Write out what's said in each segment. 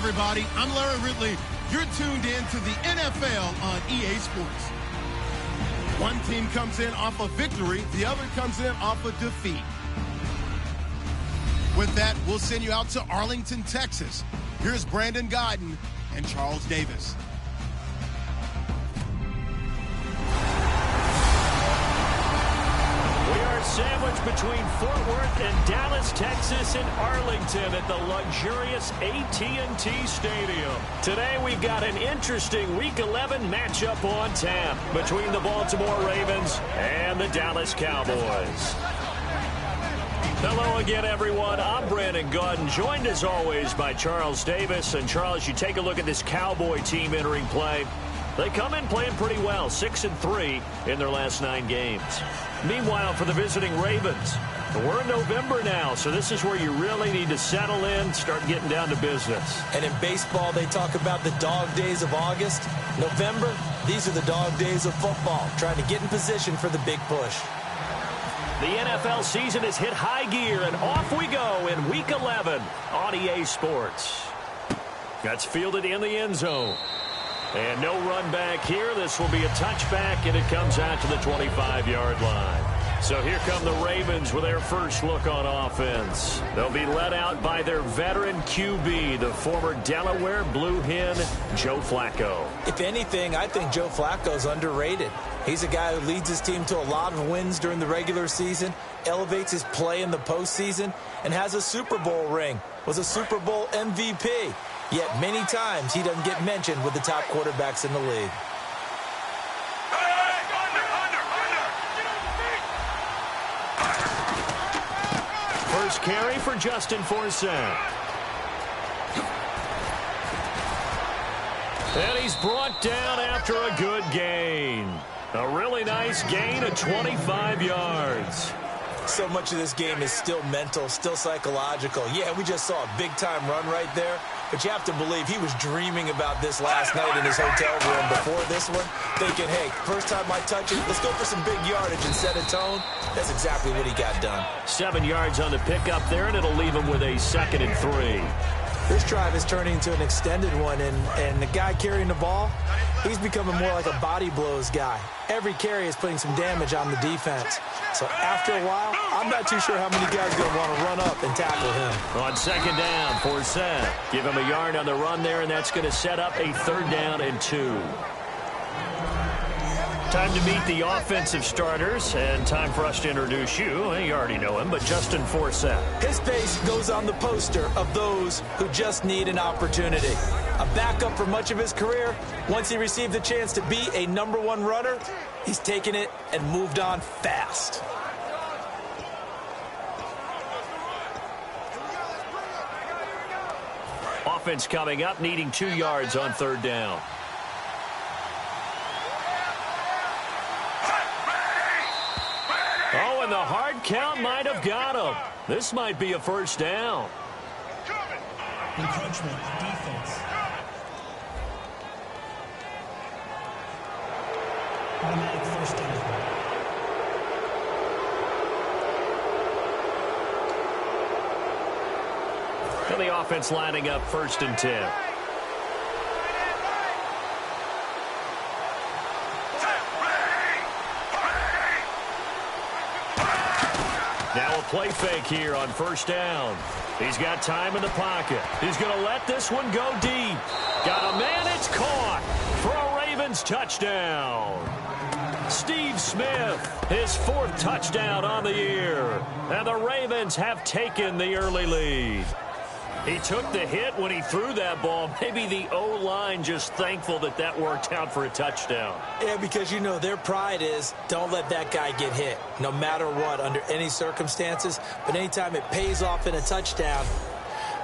everybody. I'm Larry Ridley. You're tuned in to the NFL on EA Sports. One team comes in off a victory. The other comes in off a defeat. With that, we'll send you out to Arlington, Texas. Here's Brandon Godden and Charles Davis. We are sandwiched between Fort Worth and Dallas, Texas, and Arlington at the luxurious AT&T Stadium. Today we've got an interesting Week 11 matchup on tap between the Baltimore Ravens and the Dallas Cowboys. Hello again, everyone. I'm Brandon Godden, joined as always by Charles Davis. And Charles, you take a look at this Cowboy team entering play. They come in playing pretty well, 6-3 in their last 9 games. Meanwhile, for the visiting Ravens, we're in November now, so this is where you really need to settle in, start getting down to business. And in baseball, they talk about the dog days of August. November, these are the dog days of football, trying to get in position for the big push. The NFL season has hit high gear, and off we go in Week 11 on EA Sports. That's fielded in the end zone. And no run back here. This will be a touchback, and it comes out to the 25-yard line. So here come the Ravens with their first look on offense. They'll be led out by their veteran QB, the former Delaware Blue Hen, Joe Flacco. If anything, I think Joe Flacco's underrated. He's a guy who leads his team to a lot of wins during the regular season, elevates his play in the postseason, and has a Super Bowl ring, was a Super Bowl MVP. Yet many times he doesn't get mentioned with the top quarterbacks in the league. First carry for Justin Forsett. And he's brought down after a good gain. A really nice gain of 25 yards. So much of this game is still mental, still psychological. Yeah, we just saw a big-time run right there, but you have to believe he was dreaming about this last night in his hotel room before this one, thinking, hey, first time I touch it, let's go for some big yardage and set a tone. That's exactly what he got done. 7 yards on the pickup there, and it'll leave him with a 2nd and 3. This drive is turning into an extended one, and the guy carrying the ball, he's becoming more like a body blows guy. Every carry is putting some damage on the defense. So after a while, I'm not too sure how many guys are going to want to run up and tackle him. On 2nd down, Forsett. Give him a yard on the run there, and that's going to set up a 3rd down and 2. Time to meet the offensive starters, and time for us to introduce you. You already know him, but Justin Forsett. His face goes on the poster of those who just need an opportunity. A backup for much of his career. Once he received the chance to be a #1 runner, he's taken it and moved on fast. Offense coming up, needing 2 yards on 3rd down. Oh, and the hard count might have got him. This might be a 1st down. Encroachment, defense. Automatic 1st down. And the offense lining up 1st and 10. Now a play fake here on 1st down. He's got time in the pocket. He's going to let this one go deep. Got a man, it's caught for a Ravens touchdown. Steve Smith, his 4th touchdown on the year. And the Ravens have taken the early lead. He took the hit when he threw that ball. Maybe the O-line just thankful that that worked out for a touchdown. Yeah, because, you know, their pride is don't let that guy get hit, no matter what, under any circumstances. But anytime it pays off in a touchdown,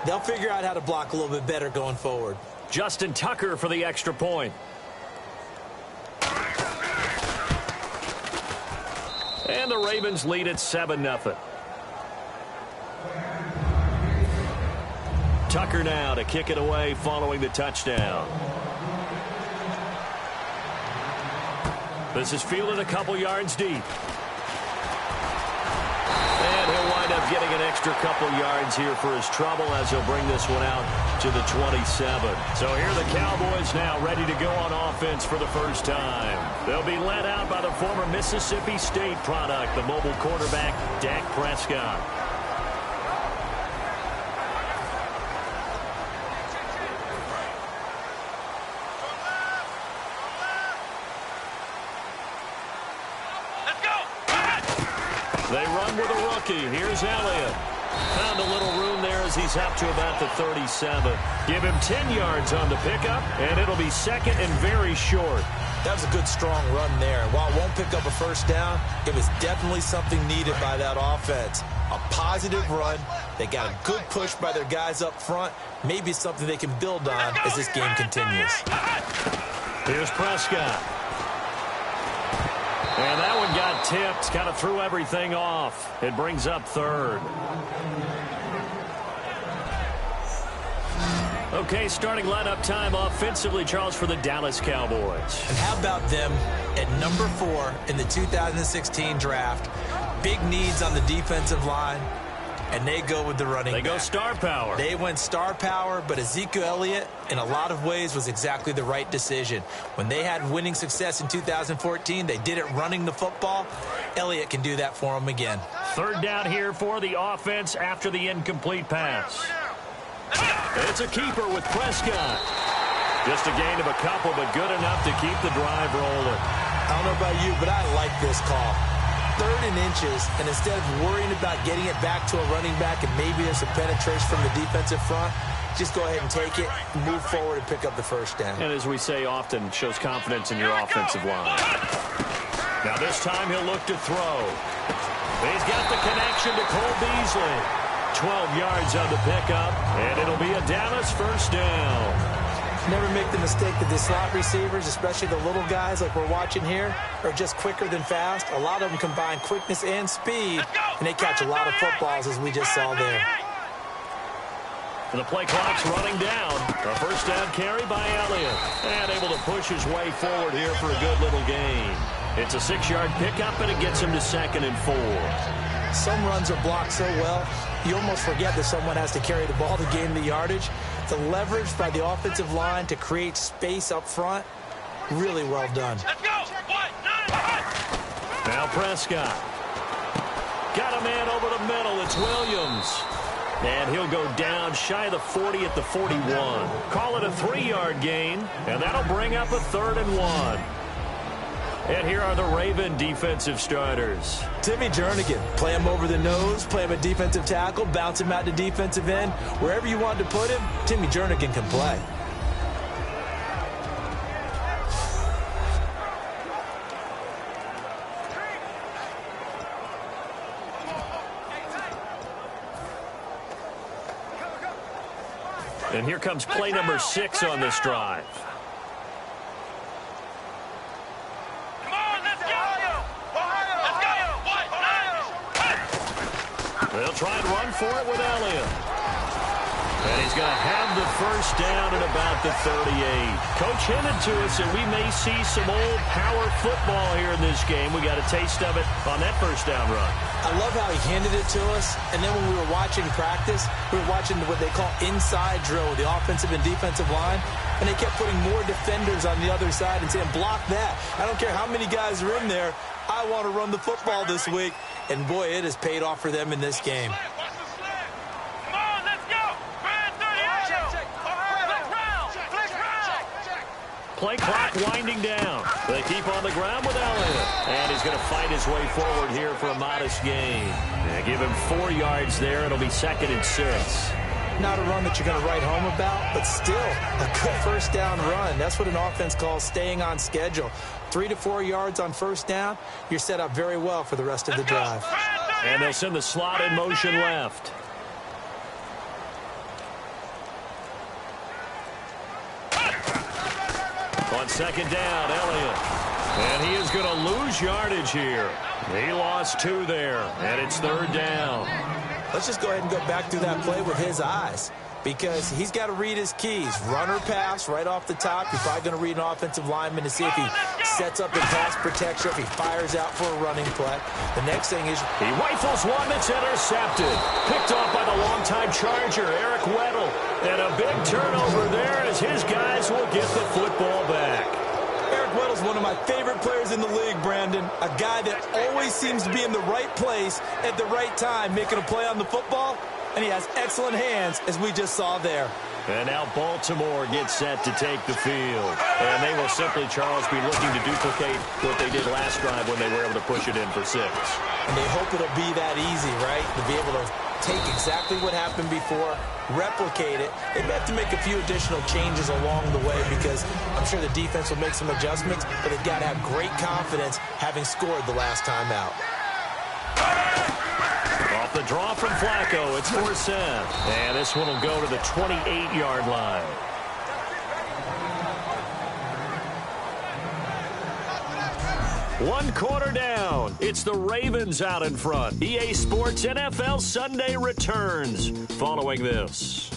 they'll figure out how to block a little bit better going forward. Justin Tucker for the extra point. And the Ravens lead at 7-0. Tucker now to kick it away following the touchdown. This is fielded a couple yards deep. And he'll wind up getting an extra couple yards here for his trouble as he'll bring this one out to the 27. So here are the Cowboys now ready to go on offense for the first time. They'll be led out by the former Mississippi State product, the mobile quarterback, Dak Prescott. They run with a rookie. Here's Elliott. Found a little room there as he's up to about the 37. Give him 10 yards on the pickup, and it'll be second and very short. That was a good, strong run there. While it won't pick up a first down, it was definitely something needed by that offense. A positive run. They got a good push by their guys up front. Maybe something they can build on as this game continues. Here's Prescott. And that one got tipped, kind of threw everything off. It brings up third. Okay, starting lineup time offensively, Charles, for the Dallas Cowboys. And how about them at number 4 in the 2016 draft? Big needs on the defensive line, and they go with the running back. They go star power. They went star power, but Ezekiel Elliott, in a lot of ways, was exactly the right decision. When they had winning success in 2014, they did it running the football. Elliott can do that for them again. Third down here for the offense after the incomplete pass. It's a keeper with Prescott. Just a gain of a couple, but good enough to keep the drive rolling. I don't know about you, but I like this call. 3rd and inches, and instead of worrying about getting it back to a running back and maybe there's some penetration from the defensive front, just go ahead and take it, move forward, and pick up the first down. And as we say often, shows confidence in your offensive line. Now this time he'll look to throw. He's got the connection to Cole Beasley. 12 yards on the pickup, and it'll be a Dallas first down. Never make the mistake that the slot receivers, especially the little guys like we're watching here, are just quicker than fast. A lot of them combine quickness and speed, and they catch a lot of footballs, as we just saw there. And the play clock's running down. A first down carry by Elliott. And able to push his way forward here for a good little gain. It's a 6-yard pickup, and it gets him to 2nd and 4. Some runs are blocked so well, you almost forget that someone has to carry the ball to gain the yardage. The leverage by the offensive line to create space up front, really well done. Now Prescott. Got a man over the middle. It's Williams. And he'll go down shy of the 40 at the 41. Call it a 3-yard gain, and that'll bring up a 3rd and 1. And here are the Raven defensive starters. Timmy Jernigan, play him over the nose, play him at defensive tackle, bounce him out to defensive end. Wherever you want to put him, Timmy Jernigan can play. And here comes play number 6 on this drive. They'll try and run for it with Elliott. And he's going to have the first down at about the 38. Coach hinted to us that we may see some old power football here in this game. We got a taste of it on that first down run. I love how he handed it to us. And then when we were watching practice, we were watching what they call inside drill with the offensive and defensive line. And they kept putting more defenders on the other side and saying, block that. I don't care how many guys are in there. I want to run the football this week. And, boy, it has paid off for them in this game. Play clock winding down. They keep on the ground with Elliott. And he's going to fight his way forward here for a modest gain. And give him 4 yards there. It'll be 2nd and 6. Not a run that you're going to write home about, but still a good first down run. That's what an offense calls staying on schedule. 3 to 4 yards on first down, you're set up very well for the rest of the drive. And they'll send the slot in motion left. On 2nd down, Elliott. And he is going to lose yardage here. He lost 2 there, and it's 3rd down. Let's just go ahead and go back through that play with his eyes. because he's got to read his keys. Run or pass right off the top. He's probably going to read an offensive lineman to see if he sets up in pass protection, if he fires out for a running play. The next thing is he rifles one that's intercepted. Picked off by the longtime Charger, Eric Weddle. And a big turnover there as his guys will get the football back. Eric Weddle's one of my favorite players in the league, Brandon. A guy that always seems to be in the right place at the right time, making a play on the football. And he has excellent hands, as we just saw there. And now Baltimore gets set to take the field. And they will simply, Charles, be looking to duplicate what they did last drive when they were able to push it in for 6. And they hope it'll be that easy, right? To be able to take exactly what happened before, replicate it. They have to make a few additional changes along the way because I'm sure the defense will make some adjustments, but they've got to have great confidence having scored the last time out. Off the draw from Flacco, it's Forsett. And this one will go to the 28-yard line. One quarter down. It's the Ravens out in front. EA Sports NFL Sunday returns following this.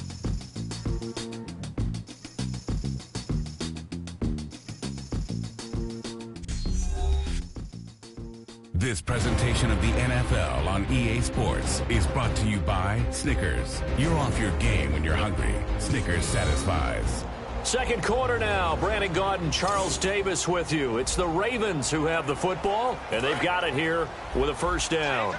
This presentation of the NFL on EA Sports is brought to you by Snickers. You're off your game when you're hungry. Snickers satisfies. Second quarter now. Brandon Gaudin, Charles Davis with you. It's the Ravens who have the football, and they've got it here with a first down.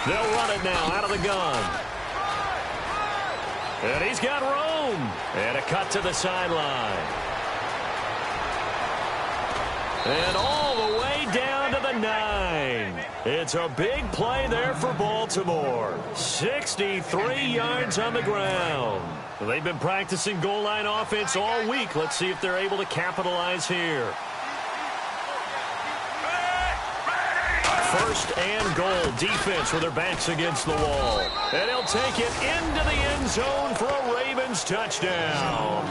They'll run it now out of the gun. And he's got room. And a cut to the sideline. And all the way down to the 9. It's a big play there for Baltimore. 63 yards on the ground. They've been practicing goal line offense all week. Let's see if they're able to capitalize here. First and goal. Defense with their backs against the wall. And he'll take it into the end zone for a Ravens touchdown.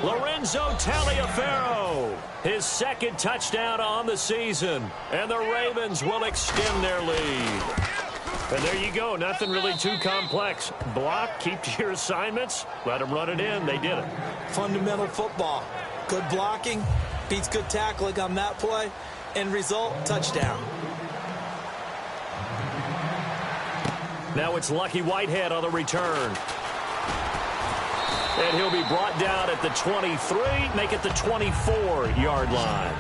Lorenzo Taliaferro, his second touchdown on the season. And the Ravens will extend their lead. And there you go. Nothing really too complex. Block, keep to your assignments, let them run it in. They did it. Fundamental football. Good blocking, beats good tackling on that play. End result, touchdown. Now it's Lucky Whitehead on the return. And he'll be brought down at the 23, make it the 24-yard line.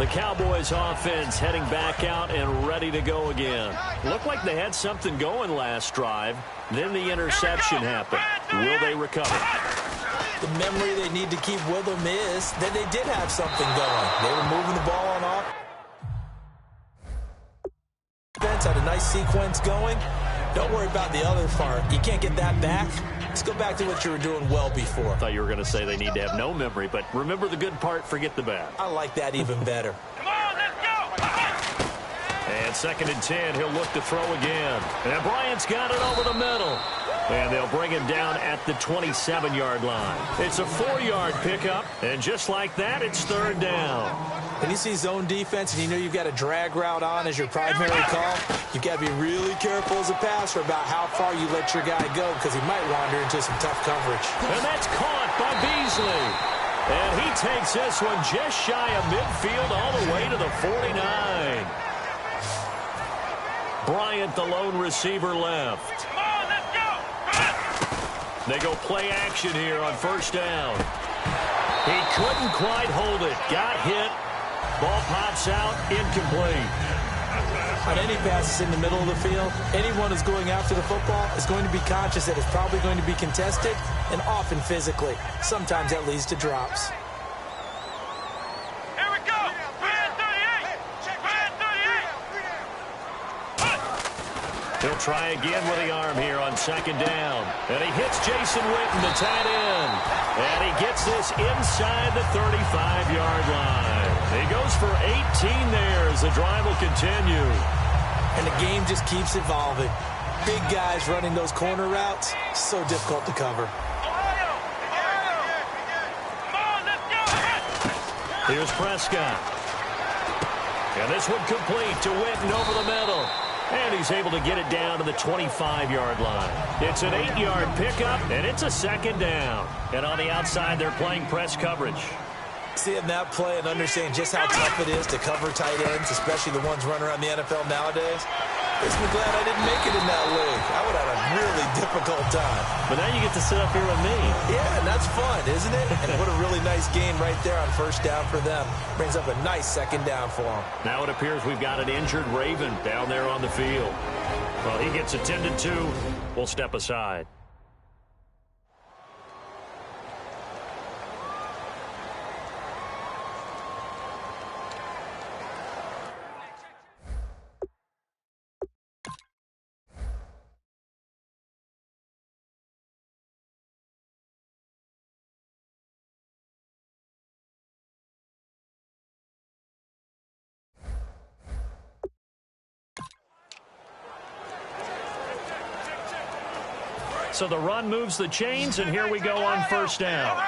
The Cowboys offense heading back out and ready to go again. Looked like they had something going last drive. Then the interception happened. Will they recover? The memory they need to keep with them is that they did have something going. They were moving the ball on offense. Had a nice sequence going. Don't worry about the other part. You can't get that back. Let's go back to what you were doing well before. I thought you were going to say they need to have no memory, but remember the good part, forget the bad. I like that even better. Come on, let's go! And second and 10, he'll look to throw again. And Bryant's got it over the middle. And they'll bring him down at the 27-yard line. It's a 4-yard pickup, and just like that, it's third down. When you see zone defense and you know you've got a drag route on as your primary call, you've got to be really careful as a passer about how far you let your guy go because he might wander into some tough coverage. And that's caught by Beasley. And he takes this one just shy of midfield all the way to the 49. Bryant, the lone receiver, left. Come on, let's go! They go play action here on first down. He couldn't quite hold it. Got hit. Ball pops out, incomplete. On any passes in the middle of the field, anyone who's going after the football is going to be conscious that it's probably going to be contested, and often physically. Sometimes that leads to drops. Here we go! Brand 38! Brand 38! He'll try again with the arm here on second down. And he hits Jason Witten, the tight end. And he gets this inside the 35-yard line. He goes for 18 there as the drive will continue. And the game just keeps evolving. Big guys running those corner routes, so difficult to cover. Here's Prescott. And this one complete to Witten over the middle. And he's able to get it down to the 25-yard line. It's an 8-yard pickup, and it's a second down. And on the outside, they're playing press coverage. Seeing that play and understanding just how tough it is to cover tight ends, especially the ones running around the NFL nowadays, makes me glad I didn't make it in that league. I would have had a really difficult time. But now you get to sit up here with me. Yeah, and that's fun, isn't it? And what a really nice game right there on first down for them. Brings up a nice second down for them. Now it appears we've got an injured Raven down there on the field. Well, he gets attended to. We'll step aside. So the run moves the chains, and here we go on first down.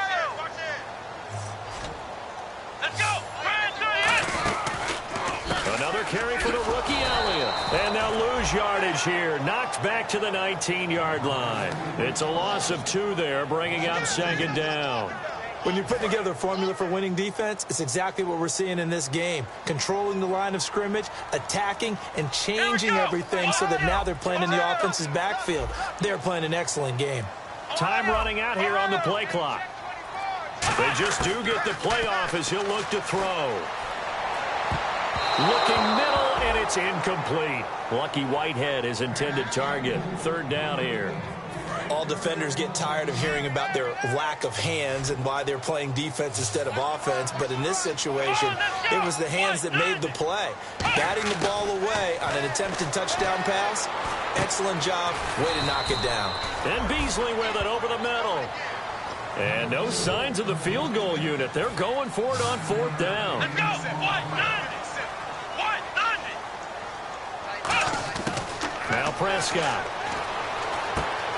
Another carry for the rookie Elliott. And they'll lose yardage here. Knocked back to the 19-yard line. It's a loss of 2 there, bringing up second down. When you put together a formula for winning defense, it's exactly what we're seeing in this game. Controlling the line of scrimmage, attacking, and changing everything so that now they're playing in the offense's backfield. They're playing an excellent game. Time running out here on the play clock. They just do get the play off as he'll look to throw. Looking middle, and it's incomplete. Lucky Whitehead, his intended target. Third down here. All defenders get tired of hearing about their lack of hands and why they're playing defense instead of offense. But in this situation, it was the hands that made the play. Batting the ball away on an attempted touchdown pass. Excellent job. Way to knock it down. And Beasley with it over the middle. And no signs of the field goal unit. They're going for it on fourth down. Let's go. Now Prescott.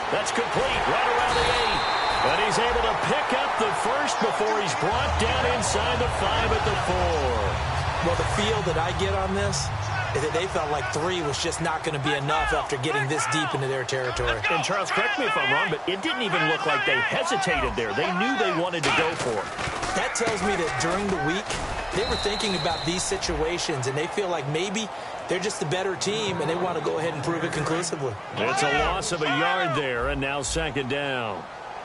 That's complete right around the 8. And he's able to pick up the first before he's brought down inside the 5 at the 4. Well, the feel that I get on this is that they felt like 3 was just not going to be enough after getting this deep into their territory. And Charles, correct me if I'm wrong, but it didn't even look like they hesitated there. They knew they wanted to go for it. That tells me that during the week, they were thinking about these situations, and they feel like maybe they're just the better team, and they want to go ahead and prove it conclusively. It's a loss of a yard there, and now second down.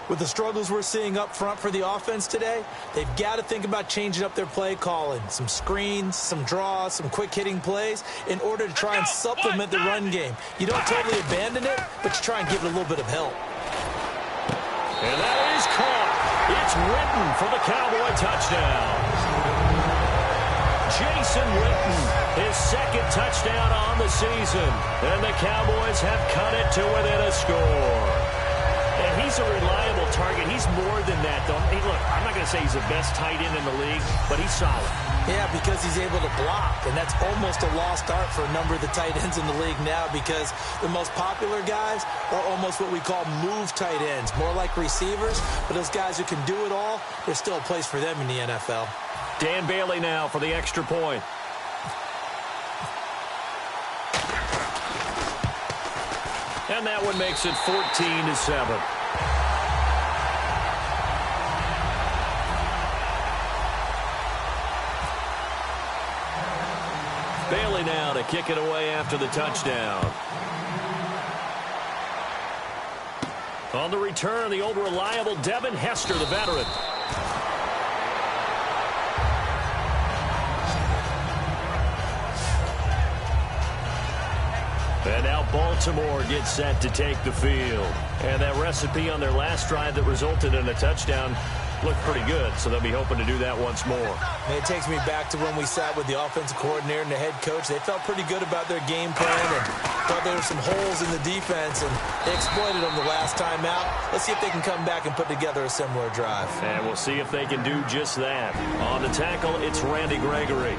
With the struggles we're seeing up front for the offense today, they've got to think about changing up their play calling. Some screens, some draws, some quick-hitting plays in order to try and supplement the run game. You don't totally abandon it, but you try and give it a little bit of help. And that is caught. It's Witten for the Cowboy touchdown. Jason Witten, his second touchdown on the season. And the Cowboys have cut it to within a score. And he's a reliable target. He's more than that, though. Hey, look, I'm not going to say he's the best tight end in the league, but he's solid. Yeah, because he's able to block, and that's almost a lost art for a number of the tight ends in the league now because the most popular guys are almost what we call move tight ends, more like receivers. But those guys who can do it all, there's still a place for them in the NFL. Dan Bailey now for the extra point. And that one makes it 14-7. Bailey now to kick it away after the touchdown. On the return, the old reliable Devin Hester, the veteran. And now Baltimore gets set to take the field. And that recipe on their last drive that resulted in a touchdown looked pretty good, so they'll be hoping to do that once more. And it takes me back to when we sat with the offensive coordinator and the head coach. They felt pretty good about their game plan and thought there were some holes in the defense, and they exploited them the last time out. Let's see if they can come back and put together a similar drive. And we'll see if they can do just that. On the tackle, it's Randy Gregory.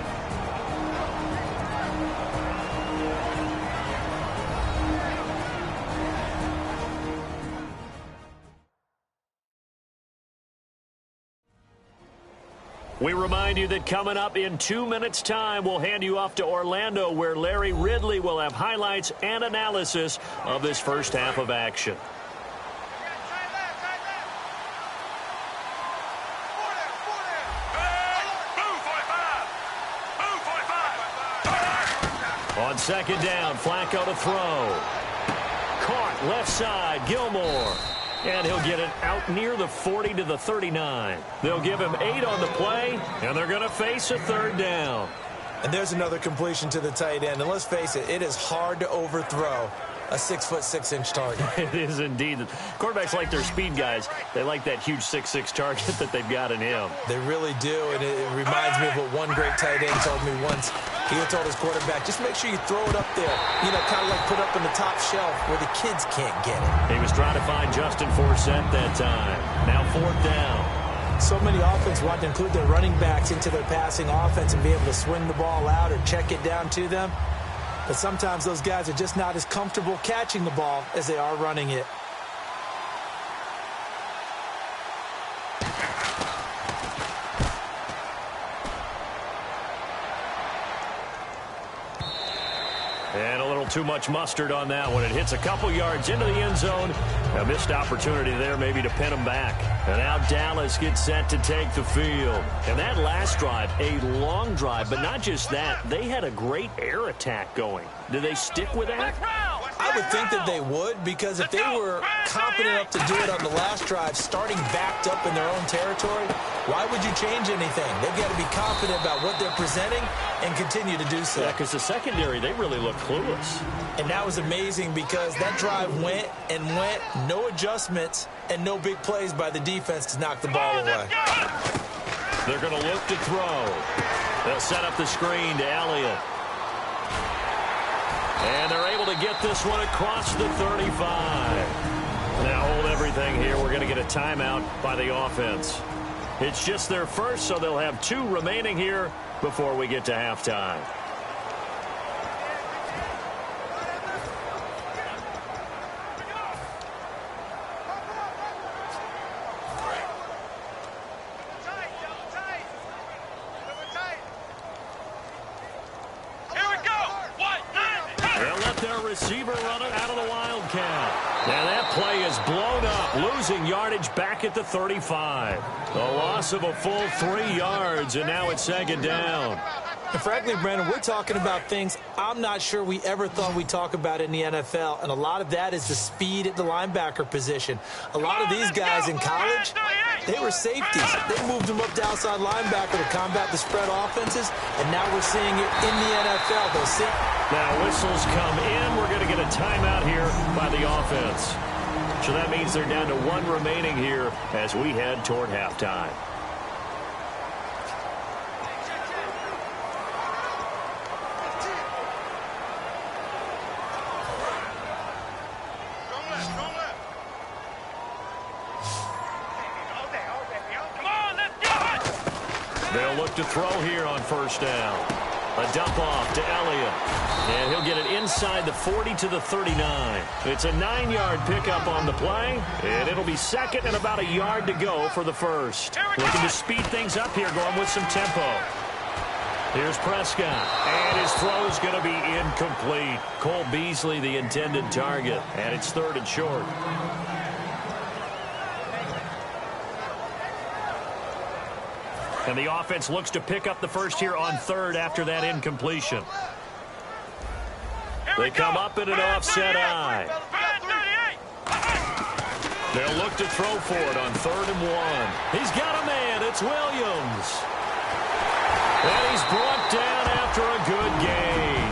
We remind you that coming up in 2 minutes' time, we'll hand you off to Orlando, where Larry Ridley will have highlights and analysis of this first half of action. On second down, Flacco to throw. Caught left side, Gilmore. And he'll get it out near the 40 to the 39. They'll give him 8 on the play, and they're going to face a third down. And there's another completion to the tight end. And let's face it, it is hard to overthrow a 6'6" target. It is indeed. Quarterbacks like their speed guys. They like that huge 6'6" target that they've got in him. They really do, and it reminds me of what one great tight end told me once. He had told his quarterback, just make sure you throw it up there. You know, kind of like put up in the top shelf where the kids can't get it. He was trying to find Justin Forsett that time. Now 4th down. So many offenses want to include their running backs into their passing offense and be able to swing the ball out or check it down to them. But sometimes those guys are just not as comfortable catching the ball as they are running it. And a little too much mustard on that one. It hits a couple yards into the end zone. A missed opportunity there maybe to pin them back. And now Dallas gets set to take the field. And that last drive, a long drive, but not just that. They had a great air attack going. Do they stick with that? I would think that they would, because if they were confident enough to do it on the last drive, starting backed up in their own territory, why would you change anything? They've got to be confident about what they're presenting and continue to do so. Yeah, because the secondary, they really look clueless. And that was amazing because that drive went and went, no adjustments, and no big plays by the defense to knock the ball away. They're going to look to throw. They'll set up the screen to Elliott. And they're able to get this one across the 35. Now hold everything here. We're going to get a timeout by the offense. It's just their first, so they'll have 2 remaining here before we get to halftime. Receiver running out of the Wildcat. Now that play is blown up, losing yardage back at the 35. A loss of a full 3 yards, and now it's 2nd down. And frankly, Brandon, we're talking about things I'm not sure we ever thought we'd talk about in the NFL, and a lot of that is the speed at the linebacker position. A lot of these guys in college, they were safeties. They moved them up to outside linebacker to combat the spread offenses, and now we're seeing it in the NFL. Now whistles come in. We're going to get a timeout here by the offense. So that means they're down to 1 remaining here as we head toward halftime. They'll look to throw here on 1st down. A dump off to Elliott. And he'll get it inside the 40 to the 39. It's a 9-yard pickup on the play. And it'll be 2nd and about a yard to go for the first. Looking to speed things up here, going with some tempo. Here's Prescott. And his throw is going to be incomplete. Cole Beasley, the intended target. And it's 3rd and short. And the offense looks to pick up the first here on 3rd after that incompletion. They come up in an offset eye. They'll look to throw for it on 3rd and 1. He's got a man. It's Williams. And he's brought down after a good gain.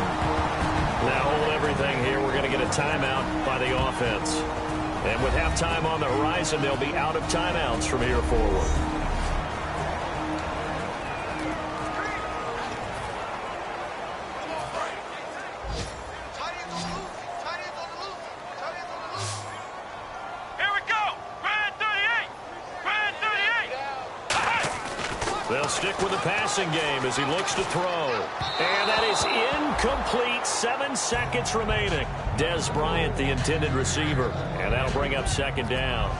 Now hold everything here. We're going to get a timeout by the offense. And with halftime on the horizon, they'll be out of timeouts from here forward. They'll stick with the passing game as he looks to throw. And that is incomplete. 7 seconds remaining. Dez Bryant, the intended receiver. And that'll bring up 2nd down.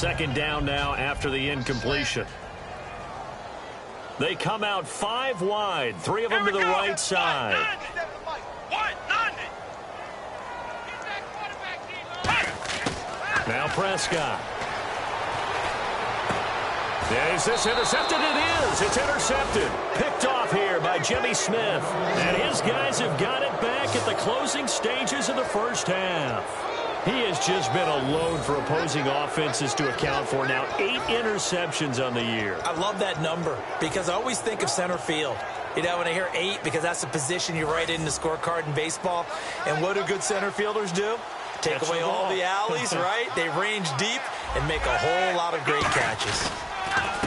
second down now after the incompletion. They come out 5 wide, 3 of them to the right side. Now Prescott. Is this intercepted? It is. It's intercepted. Picked off here by Jimmy Smith. And his guys have got it back at the closing stages of the first half. He has just been a load for opposing offenses to account for. Now 8 interceptions on the year. I love that number because I always think of center field. You know, when I hear 8, because that's the position you write in the scorecard in baseball. And what do good center fielders do? Take away all the alleys, right? They range deep and make a whole lot of great catches.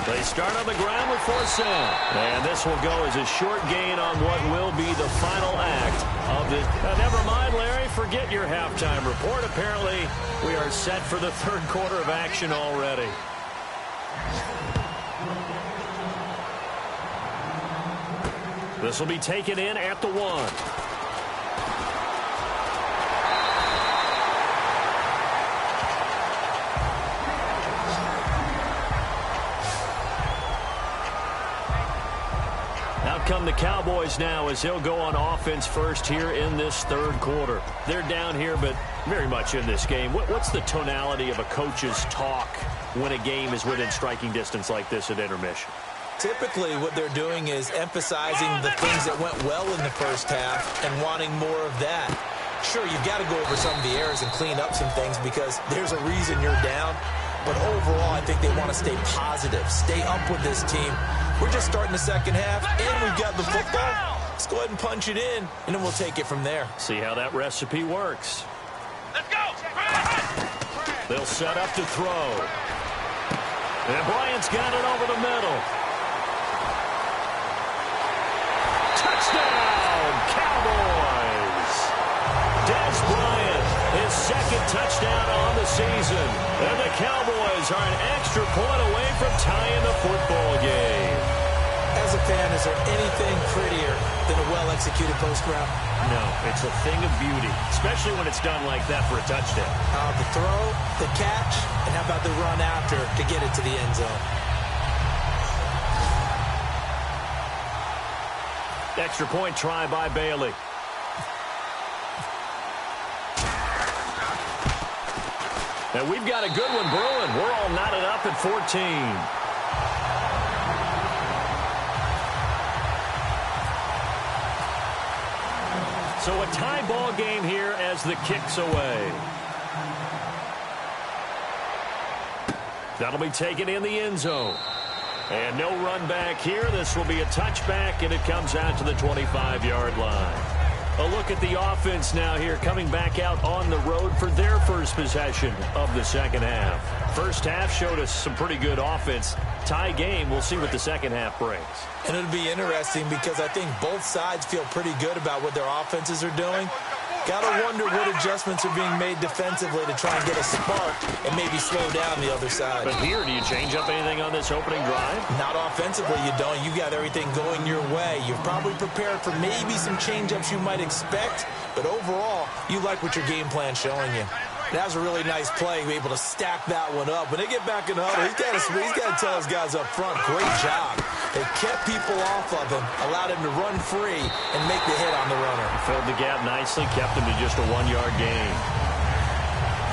They start on the ground with 4 down. And this will go as a short gain on what will be the final act of this. Never mind, Larry. Forget your halftime report. Apparently, we are set for the third quarter of action already. This will be taken in at the 1. Come the Cowboys now as he'll go on offense first here in this third quarter. They're down here, but very much in this game. What's the tonality of a coach's talk when a game is within striking distance like this at intermission? Typically, what they're doing is emphasizing the things that went well in the first half and wanting more of that. Sure, you've got to go over some of the errors and clean up some things because there's a reason you're down. But overall, I think they want to stay positive, stay up with this team. We're just starting the second half, and we've got the football. Let's go ahead and punch it in, and then we'll take it from there. See how that recipe works. Let's go. They'll set up to throw. And Bryant's got it over the middle. Touchdown, Cowboys! Dez Bryant, his second touchdown on the season. And the Cowboys are an extra point away from tying the football game. As a fan, is there anything prettier than a well-executed post route? No, it's a thing of beauty, especially when it's done like that for a touchdown. The throw, the catch, and how about the run after to get it to the end zone? Extra point try by Bailey. And we've got a good one brewing. We're all knotted up at 14. So a tie ball game here as the kick's away. That'll be taken in the end zone. And no run back here. This will be a touchback, and it comes out to the 25-yard line. A look at the offense now here, coming back out on the road for their first possession of the second half. First half showed us some pretty good offense. Tie game, we'll see what the second half brings. And it'll be interesting because I think both sides feel pretty good about what their offenses are doing. Got to wonder what adjustments are being made defensively to try and get a spark and maybe slow down the other side. But here, do you change up anything on this opening drive? Not offensively, you don't. You got everything going your way. You've probably prepared for maybe some change-ups you might expect, but overall, you like what your game plan's showing you. That was a really nice play, able to stack that one up. When they get back in the huddle, he's got to tell his guys up front, great job. They kept people off of him, allowed him to run free and make the hit on the runner. Filled the gap nicely, kept him to just a 1-yard gain.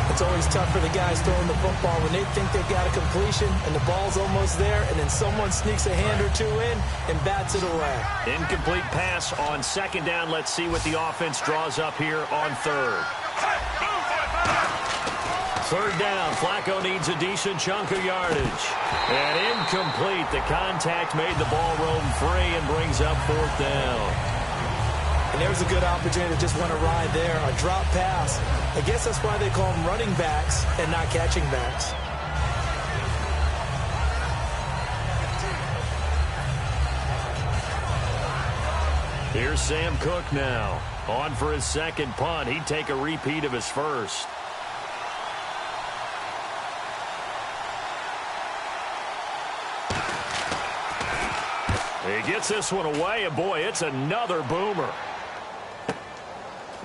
It's always tough for the guys throwing the football when they think they've got a completion and the ball's almost there, and then someone sneaks a hand or two in and bats it away. Incomplete pass on second down. Let's see what the offense draws up here on third. Third down, Flacco needs a decent chunk of yardage. And incomplete. The contact made the ball roam free and brings up fourth down. And there's a good opportunity to just want to ride there. A drop pass. I guess that's why they call them running backs and not catching backs. Here's Sam Cook now. On for his second punt. He'd take a repeat of his first. He gets this one away, and boy, it's another boomer.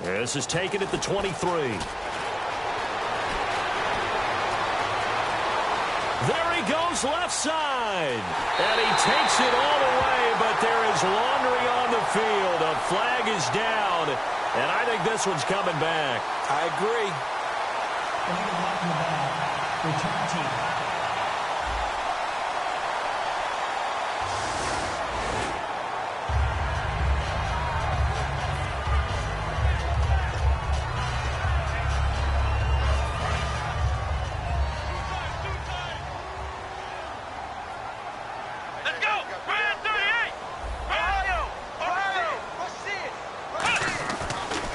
This is taken at the 23. goes left side. And he takes it all the way, but there is laundry on the field. A flag is down, and I think this one's coming back. I agree. Flag is not in the bag. Return team.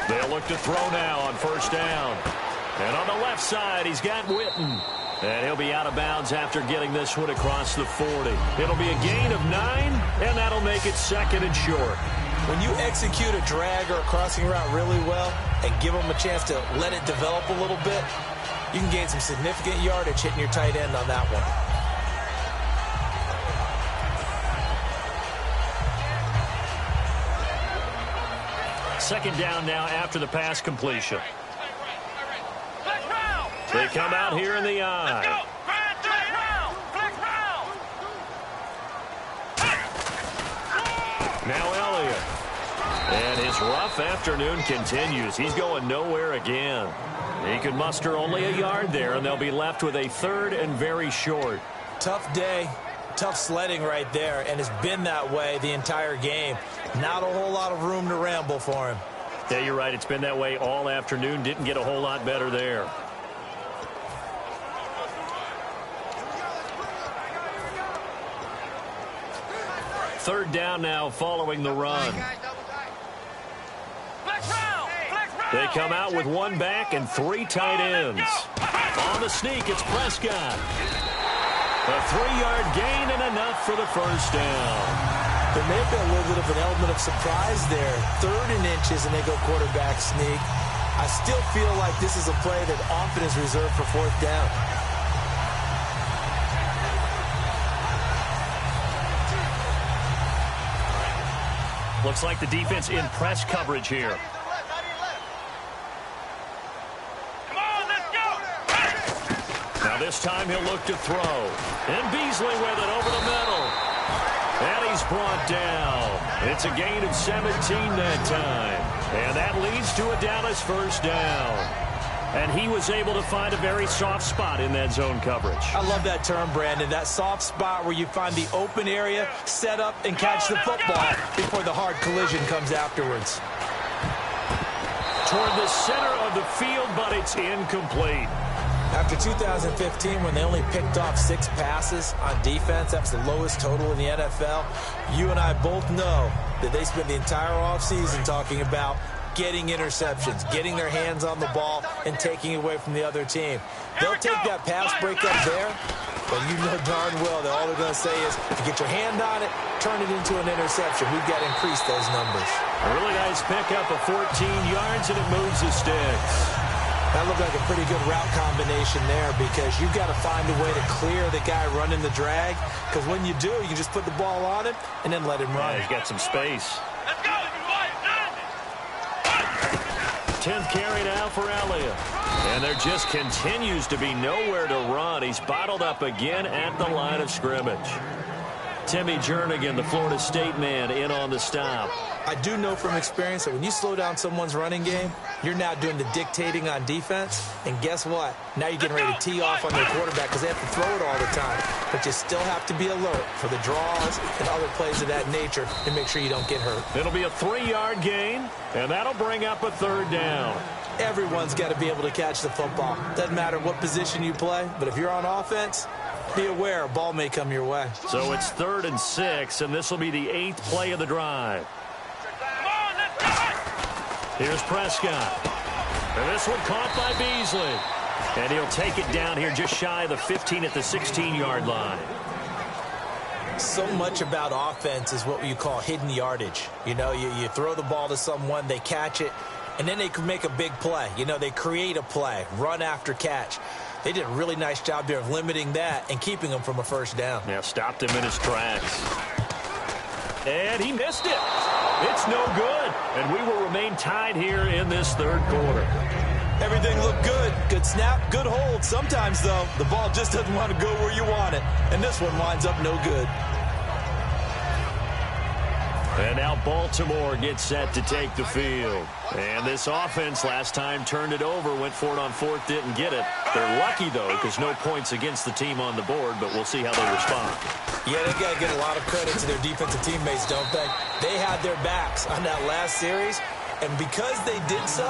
They'll look to throw now on first down. And on the left side, he's got Witten. And he'll be out of bounds after getting this one across the 40. It'll be a gain of 9, and that'll make it second and short. When you execute a drag or a crossing route really well and give them a chance to let it develop a little bit, you can gain some significant yardage hitting your tight end on that one. Second down now after the pass completion. They come out here in the eye. Now Elliott. And his rough afternoon continues. He's going nowhere again. He could muster only a yard there, and they'll be left with a third and very short. Tough day. Tough sledding right there, and it's been that way the entire game. Not a whole lot of room to ramble for him. Yeah, you're right. It's been that way all afternoon. Didn't get a whole lot better there. Third down now following the run. They come out with one back and 3 tight ends. On the sneak, it's Prescott. A 3-yard gain and enough for the first down. There may have been a little bit of an element of surprise there. 3rd and inches, and they go quarterback sneak. I still feel like this is a play that often is reserved for 4th down. Looks like the defense in press coverage here. Now this time he'll look to throw. And Beasley with it over the middle. And he's brought down. It's a gain of 17 that time. And that leads to a Dallas first down. And he was able to find a very soft spot in that zone coverage. I love that term, Brandon. That soft spot where you find the open area, set up, and catch the football before the hard collision comes afterwards. Toward the center of the field, but it's incomplete. After 2015, when they only picked off 6 passes on defense, that was the lowest total in the NFL. You and I both know that they spent the entire offseason talking about getting interceptions, getting their hands on the ball, and taking away from the other team. They'll take that pass breakup there, but you know darn well that all they're going to say is, if you get your hand on it, turn it into an interception. We've got to increase those numbers. A really nice pickup of 14 yards, and it moves the sticks. That looked like a pretty good route combination there, because you've got to find a way to clear the guy running the drag, because when you do, you can just put the ball on him and then let him run. Yeah, he's got some space. 10th carry now for Elliott. And there just continues to be nowhere to run. He's bottled up again at the line of scrimmage. Timmy Jernigan, the Florida State man, in on the stop. I do know from experience that when you slow down someone's running game, you're now doing the dictating on defense. And guess what? Now you're getting ready to tee off on their quarterback because they have to throw it all the time. But you still have to be alert for the draws and other plays of that nature to make sure you don't get hurt. It'll be a 3-yard gain, and that'll bring up a 3rd down. Everyone's got to be able to catch the football. Doesn't matter what position you play, but if you're on offense, be aware a ball may come your way. So it's 3rd and 6, and this will be the 8th play of the drive. Here's Prescott. And this one caught by Beasley. And he'll take it down here just shy of the 15 at the 16-yard line. So much about offense is what you call hidden yardage. You know, you throw the ball to someone, they catch it, and then they can make a big play. You know, they create a play, run after catch. They did a really nice job there of limiting that and keeping him from a first down. Yeah, stopped him in his tracks. And he missed it. It's no good. And we will remain tied here in this 3rd quarter. Everything looked good. Good snap, good hold. Sometimes, though, the ball just doesn't want to go where you want it. And this one winds up no good. And now Baltimore gets set to take the field. And this offense last time turned it over, went for it on fourth, didn't get it. They're lucky, though, because no points against the team on the board, but we'll see how they respond. Yeah, they got to give a lot of credit to their defensive teammates, don't they? They had their backs on that last series, and because they did so,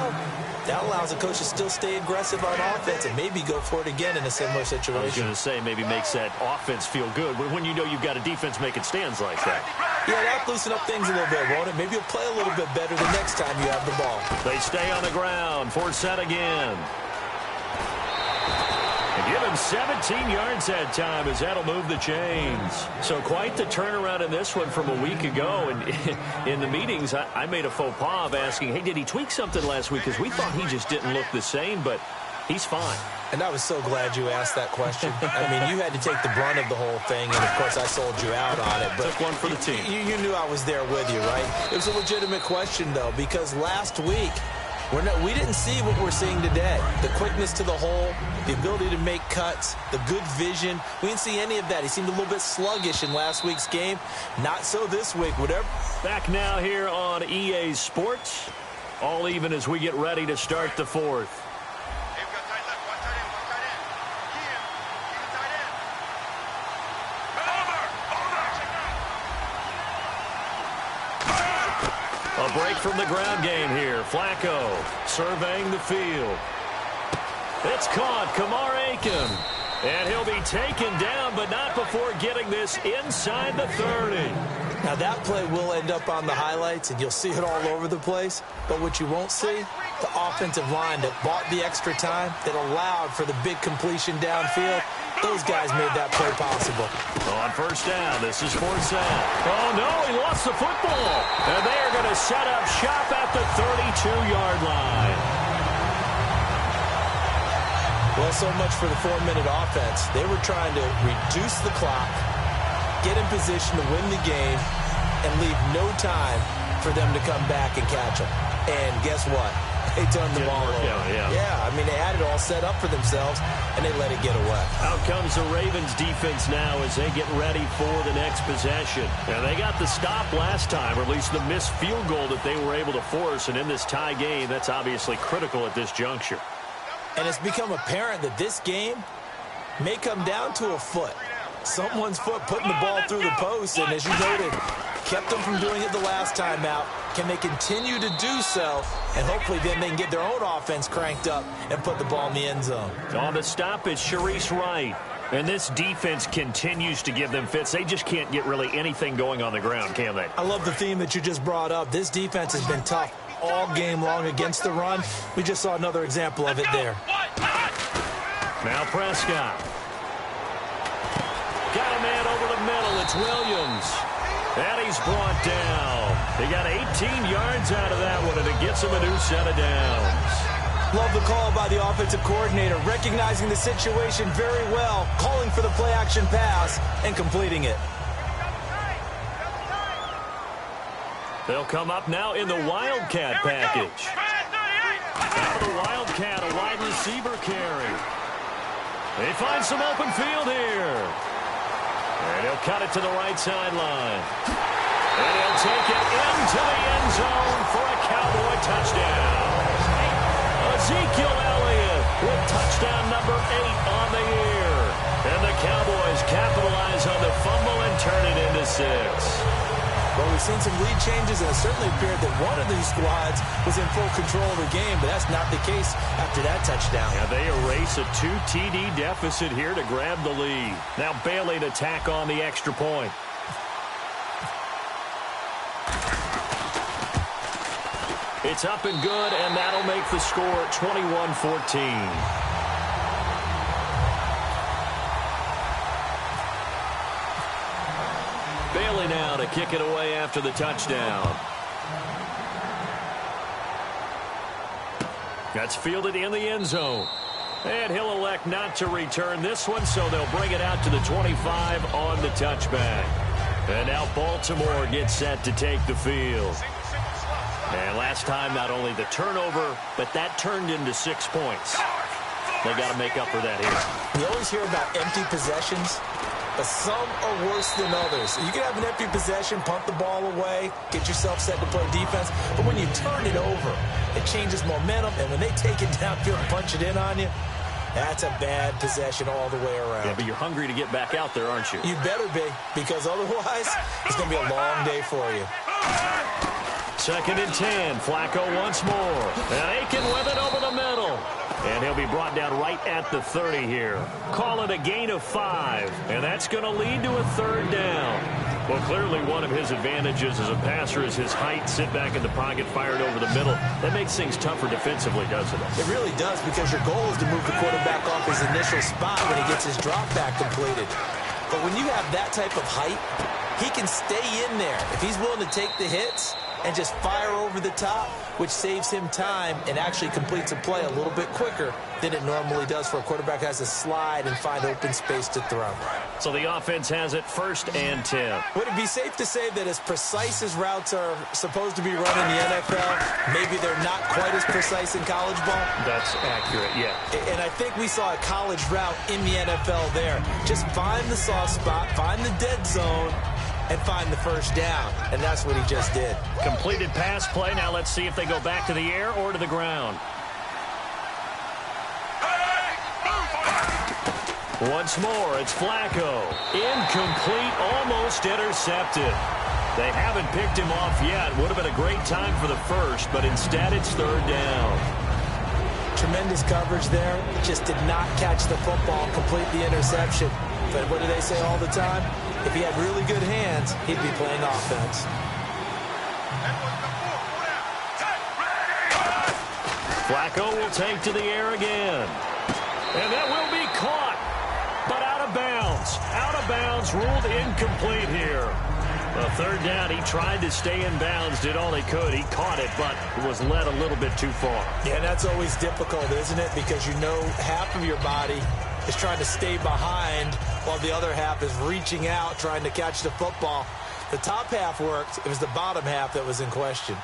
that allows the coach to still stay aggressive on offense and maybe go for it again in a similar situation. I was going to say maybe makes that offense feel good when you know you've got a defense making stands like that. Yeah, that'll loosen up things a little bit, won't it? Maybe you'll play a little bit better the next time you have the ball. They stay on the ground. Fourth set again. And give him 17 yards that time as that'll move the chains. So quite the turnaround in this one from a week ago. And in the meetings, I made a faux pas of asking, hey, did he tweak something last week? Because we thought he just didn't look the same, but he's fine. And I was so glad you asked that question. I mean, you had to take the brunt of the whole thing, and, of course, I sold you out on it. But took one for the team. You knew I was there with you, right? It was a legitimate question, though, because last week, we didn't see what we're seeing today. The quickness to the hole, the ability to make cuts, the good vision. We didn't see any of that. He seemed a little bit sluggish in last week's game. Not so this week. Whatever. Back now here on EA Sports. All even as we get ready to start the fourth. A break from the ground game here. Flacco surveying the field. It's caught. Kamar Aiken. And he'll be taken down, but not before getting this inside the 30. Now, that play will end up on the highlights, and you'll see it all over the place. But what you won't see, the offensive line that bought the extra time, that allowed for the big completion downfield. Those guys made that play possible. On first down, this is fourth down. Oh, no, he lost the football. And they are going to set up shop at the 32-yard line. Well, so much for the 4-minute offense. They were trying to reduce the clock, get in position to win the game, and leave no time for them to come back and catch them. And guess what? They turned the ball over. Yeah, I mean, they had it all set up for themselves, and they let it get away. Out comes the Ravens defense now as they get ready for the next possession. And they got the stop last time, or at least the missed field goal that they were able to force. And in this tie game, that's obviously critical at this juncture. And it's become apparent that this game may come down to a foot. Someone's foot putting the ball through the post, and as you noted, kept them from doing it the last time out. Can they continue to do so? And hopefully then they can get their own offense cranked up and put the ball in the end zone. On the stop is Sharice Wright. And this defense continues to give them fits. They just can't get really anything going on the ground, can they? I love the theme that you just brought up. This defense has been tough all game long against the run. We just saw another example of it there. Now Prescott. Got a man over the middle. It's Williams. And he's brought down. He got 18 yards out of that one, and it gets him a new set of downs. Love the call by the offensive coordinator, recognizing the situation very well, calling for the play-action pass, and completing it. They'll come up now in the Wildcat package. Now the Wildcat, a wide receiver carry. They find some open field here. And he'll cut it to the right sideline. And he'll take it into the end zone for a Cowboy touchdown. Ezekiel Elliott with touchdown number 8 on the year. And the Cowboys capitalize on the fumble and turn it into 6. Well, we've seen some lead changes, and it certainly appeared that one of these squads was in full control of the game, but that's not the case after that touchdown. Yeah, they erase a 2 TD deficit here to grab the lead. Now Bailey to tack on the extra point. It's up and good, and that'll make the score 21-14. Bailey now to kick it away after the touchdown. That's fielded in the end zone. And he'll elect not to return this one, so they'll bring it out to the 25 on the touchback. And now Baltimore gets set to take the field. And last time, not only the turnover, but that turned into 6 points. They got to make up for that here. You always hear about empty possessions, but some are worse than others. You can have an empty possession, punt the ball away, get yourself set to play defense, but when you turn it over, it changes momentum, and when they take it downfield and punch it in on you, that's a bad possession all the way around. Yeah, but you're hungry to get back out there, aren't you? You better be, because otherwise, it's going to be a long day for you. 2nd and 10. Flacco once more. And Aiken with it over the middle. And he'll be brought down right at the 30 here. Call it a gain of 5. And that's going to lead to a 3rd down. Well, clearly one of his advantages as a passer is his height. Sit back in the pocket, fired over the middle. That makes things tougher defensively, doesn't it? It really does, because your goal is to move the quarterback off his initial spot when he gets his drop back completed. But when you have that type of height, he can stay in there. If he's willing to take the hits and just fire over the top, which saves him time and actually completes a play a little bit quicker than it normally does for a quarterback who has to slide and find open space to throw. So the offense has it 1st and 10. Would it be safe to say that as precise as routes are supposed to be run in the NFL, maybe they're not quite as precise in college ball? That's accurate, yeah. And I think we saw a college route in the NFL there. Just find the soft spot, find the dead zone, and find the 1st down. And that's what he just did. Completed pass play. Now let's see if they go back to the air or to the ground. Once more, it's Flacco. Incomplete, almost intercepted. They haven't picked him off yet. Would have been a great time for the 1st, but instead it's 3rd down. Tremendous coverage there. Just did not catch the football, complete the interception. But what do they say all the time? If he had really good hands, he'd be playing offense. Flacco will take to the air again. And that will be caught, but out of bounds. Out of bounds, ruled incomplete here. Well, 3rd down, he tried to stay in bounds, did all he could. He caught it, but was led a little bit too far. Yeah, that's always difficult, isn't it? Because you know half of your body is trying to stay behind while the other half is reaching out, trying to catch the football. The top half worked. It was the bottom half that was in question.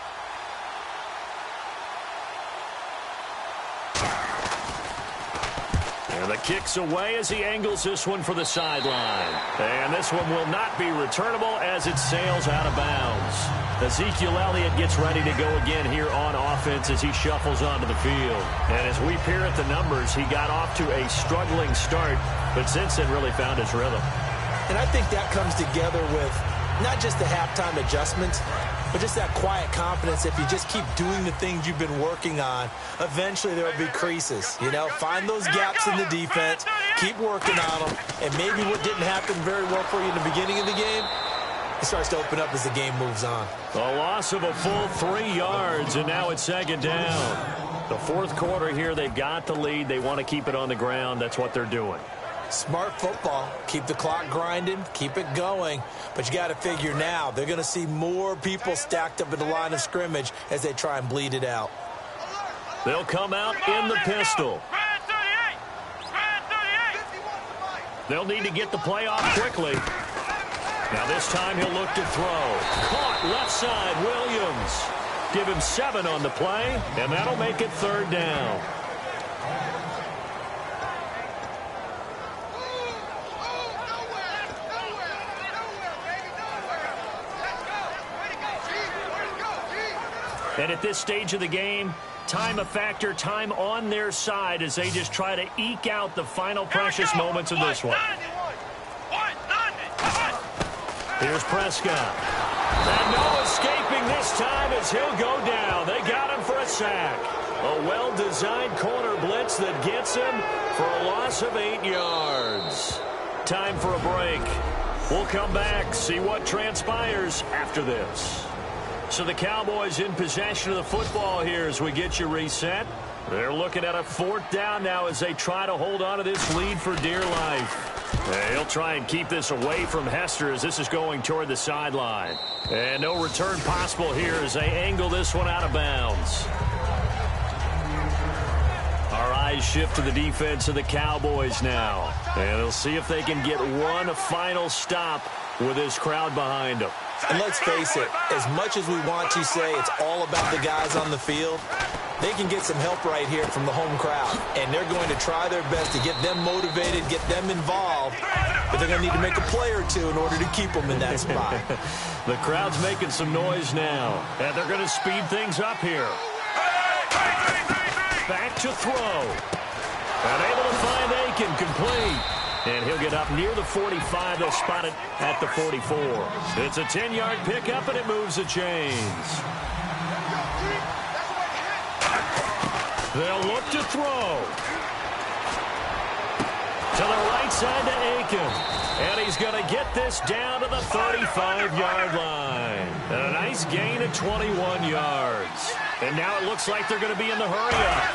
And the kick's away as he angles this one for the sideline. And this one will not be returnable as it sails out of bounds. Ezekiel Elliott gets ready to go again here on offense as he shuffles onto the field. And as we peer at the numbers, he got off to a struggling start, but since then really found his rhythm. And I think that comes together with not just the halftime adjustments, but just that quiet confidence. If you just keep doing the things you've been working on, eventually there will be creases. You know, find those gaps in the defense, keep working on them, and maybe what didn't happen very well for you in the beginning of the game, it starts to open up as the game moves on. A loss of a full 3 yards, and now it's 2nd down. The 4th quarter here, they've got the lead. They want to keep it on the ground. That's what they're doing. Smart football. Keep the clock grinding. Keep it going. But you got to figure now, they're going to see more people stacked up at the line of scrimmage as they try and bleed it out. They'll come out in the pistol. They'll need to get the play off quickly. Now this time he'll look to throw. Caught left side, Williams. Give him 7 on the play, and that'll make it 3rd down. And at this stage of the game, time a factor, time on their side as they just try to eke out the final precious moments of this one. Here's Prescott. And no escaping this time as he'll go down. They got him for a sack. A well-designed corner blitz that gets him for a loss of 8 yards. Time for a break. We'll come back, see what transpires after this. So the Cowboys in possession of the football here as we get you reset. They're looking at a 4th down now as they try to hold on to this lead for dear life. He'll try and keep this away from Hester as this is going toward the sideline. And no return possible here as they angle this one out of bounds. Our eyes shift to the defense of the Cowboys now. And they'll see if they can get one final stop with this crowd behind them. And let's face it, as much as we want to say it's all about the guys on the field, they can get some help right here from the home crowd. And they're going to try their best to get them motivated, get them involved. But they're going to need to make a play or two in order to keep them in that spot. The crowd's making some noise now. And they're going to speed things up here. Back to throw. And able to find Aiken, complete. And he'll get up near the 45. They'll spot it at the 44. It's a 10-yard pickup, and it moves the chains. They'll look to throw. To the right side to Aiken. And he's going to get this down to the 35-yard line. And a nice gain of 21 yards. And now it looks like they're going to be in the hurry-up.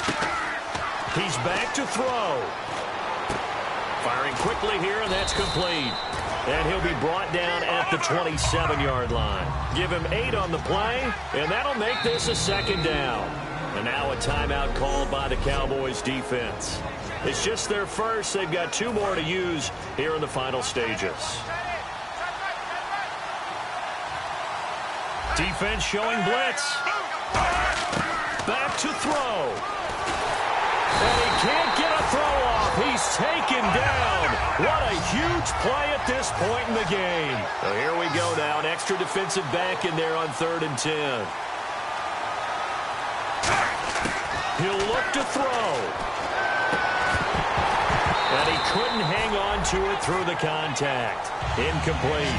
He's back to throw. Firing quickly here, and that's complete. And he'll be brought down at the 27-yard line. Give him 8 on the play, and that'll make this a second down. And now a timeout called by the Cowboys defense. It's just their first. They've got 2 more to use here in the final stages. Defense showing blitz. Back to throw. And he can't get a throw off. He's taken down. What a huge play at this point in the game. So here we go now. An extra defensive back in there on 3rd and 10. He'll look to throw. And he couldn't hang on to it through the contact. Incomplete.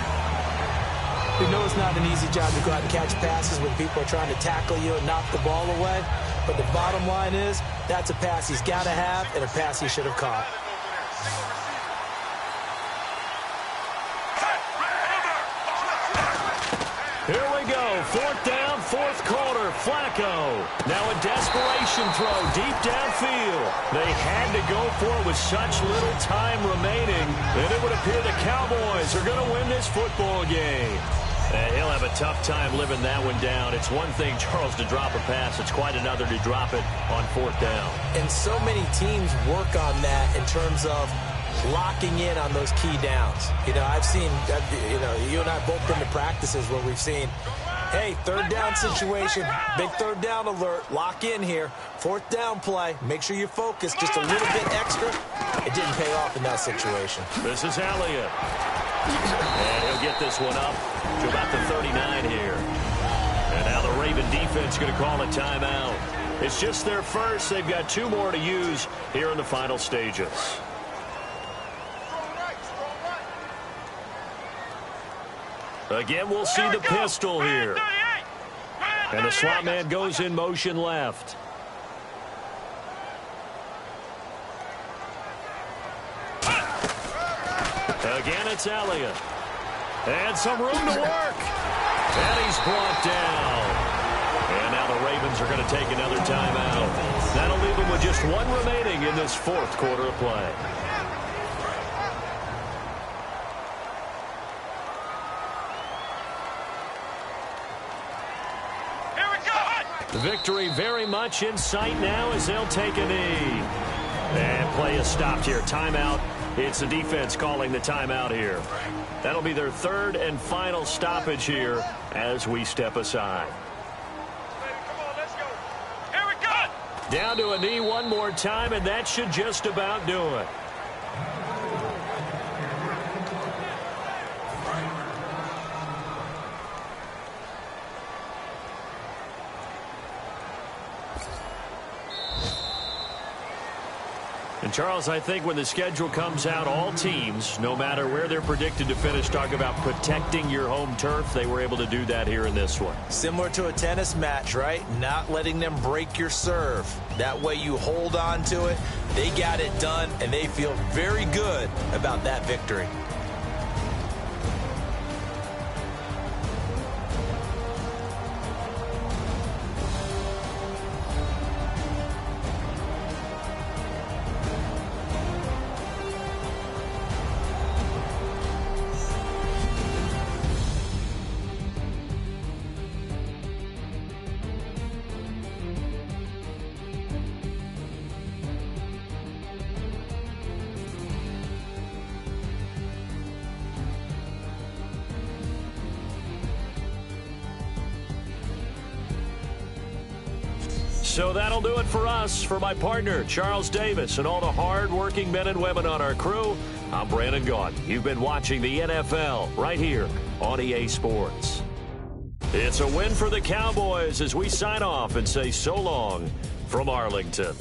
You know it's not an easy job to go out and catch passes when people are trying to tackle you and knock the ball away. But the bottom line is, that's a pass he's got to have and a pass he should have caught. Here we go. 4th down, 4th quarter. Flacco. Now a desperation throw deep downfield. They had to go for it with such little time remaining. And it would appear the Cowboys are going to win this football game. And he'll have a tough time living that one down. It's one thing, Charles, to drop a pass. It's quite another to drop it on 4th down. And so many teams work on that in terms of locking in on those key downs. You know, I've seen, you and I both been to practices where we've seen, hey, 3rd down situation, big 3rd down alert, lock in here, 4th down play, make sure you focus just a little bit extra. It didn't pay off in that situation. This is Elliott. And he'll get this one up to about the 39 here. And now the Raven defense going to call a timeout. It's just their first. They've got 2 more to use here in the final stages. Again, we'll see the pistol here. And the slot man goes in motion left. Again, it's Elliott. And some room to work. And he's brought down. And now the Ravens are going to take another timeout. That'll leave them with just 1 remaining in this 4th quarter of play. Victory very much in sight now as they'll take a knee. And play is stopped here. Timeout. It's the defense calling the timeout here. That'll be their 3rd and final stoppage here as we step aside. Come on, let's go. Here we go. Down to a knee one more time, and that should just about do it. And, Charles, I think when the schedule comes out, all teams, no matter where they're predicted to finish, talk about protecting your home turf. They were able to do that here in this one. Similar to a tennis match, right? Not letting them break your serve. That way you hold on to it. They got it done, and they feel very good about that victory. So that'll do it for us. For my partner, Charles Davis, and all the hard-working men and women on our crew, I'm Brandon Gaudin. You've been watching the NFL right here on EA Sports. It's a win for the Cowboys as we sign off and say so long from Arlington.